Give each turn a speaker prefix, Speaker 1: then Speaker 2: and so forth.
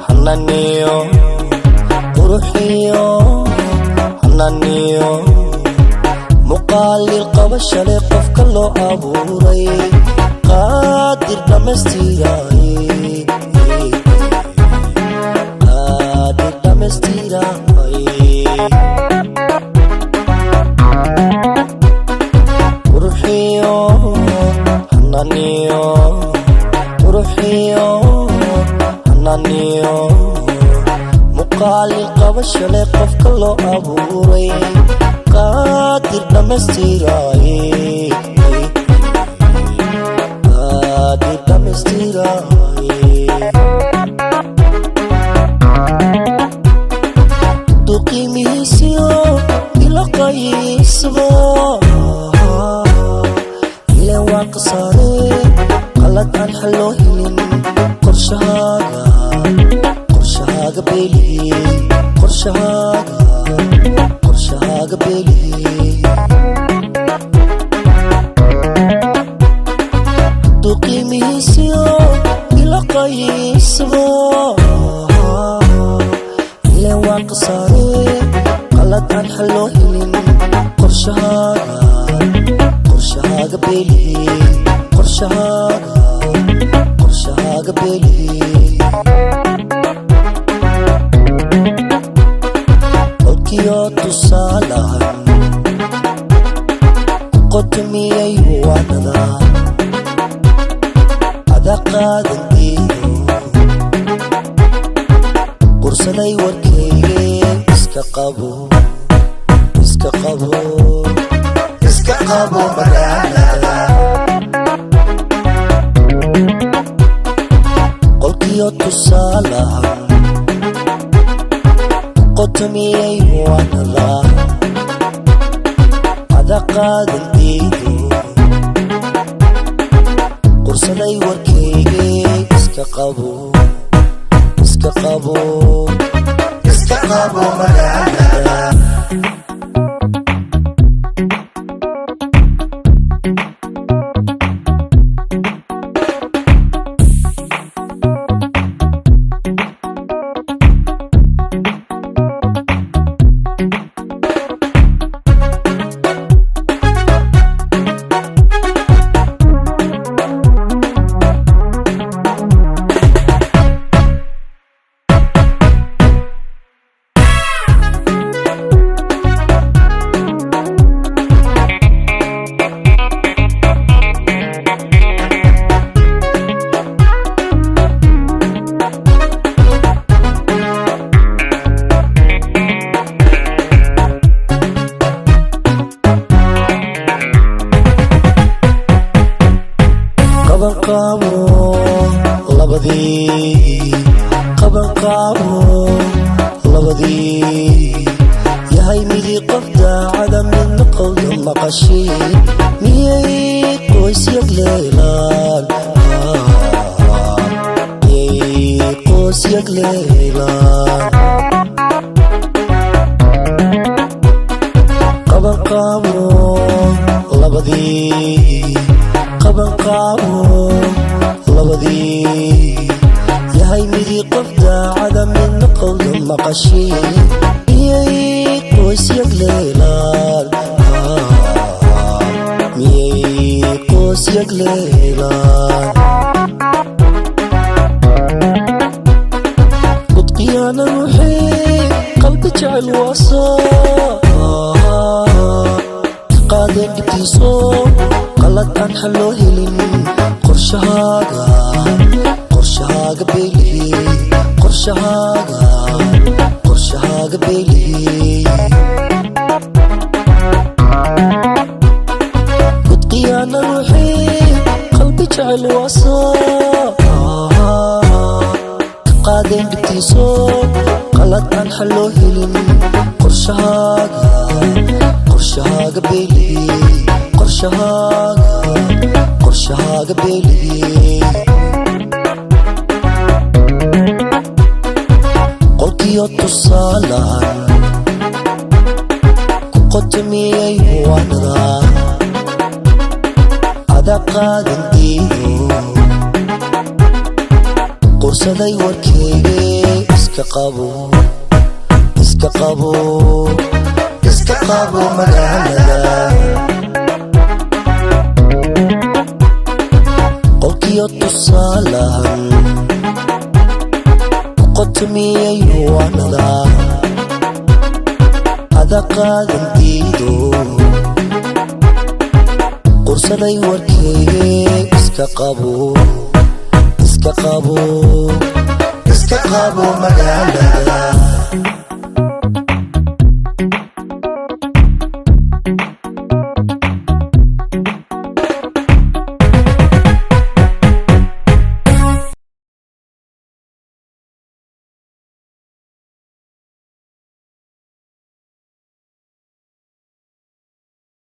Speaker 1: hananiyo quruxiyo hananiyo muqaalil qabasho leh qofka loo abuuray qaadir dhammaystiray quruxiyo hananiyo quruxiyo hananiyo muqaalil qabasho leh qofka loo abuuray qaadir dhammaystiray qaadir dhammaystiray duqimiisiyo ila qaysbo ileen waa qasaare qalad aan xalloo helin qorshahaaga beeliye qorshahaaga beeliye duqimiisiyo ila qaysbo ileen waa qasaare qalad aan xalloo helin qorshahaaga beeliye qorshahaaga beeliye qolkiyo tusaalahan qotomiyay waanada ada qaadantiyo qursaday warkayge iska qabo magaalada qolkiyo tusaalahan qotomiyay waanada ada qaadantiyo qursaday warkayge iska qabo magaalada labadii yahay midii qof daacada midna qowda maqashiin miyay qoys yagleelaan qabanqaabo labadii yahay midii qof daacada midna qowda maqashiin miyay qoys yagleelaan qudqiyaana ruuxii qalbi jecel waasaa qaadeen dhibtiiso qalad aan xalloo helin qorshahaaga beeliye qorshahaaga beeliye qudqiyaana ruuxii qalbi jecel waasaa qaadeen dhibtiiso qalad aan xalloo helin qorshahaaga beeliye qorshahaaga beeliye qolkiyo tusaalahan ku qotomiyay waanada ada qaadantiyo qursaday warkeyge iska qabo magaalada qolkiyo tusaalahan qotomiyay ruwaanada ada qaadantiido qursaday warkeyge iska qabo magaalada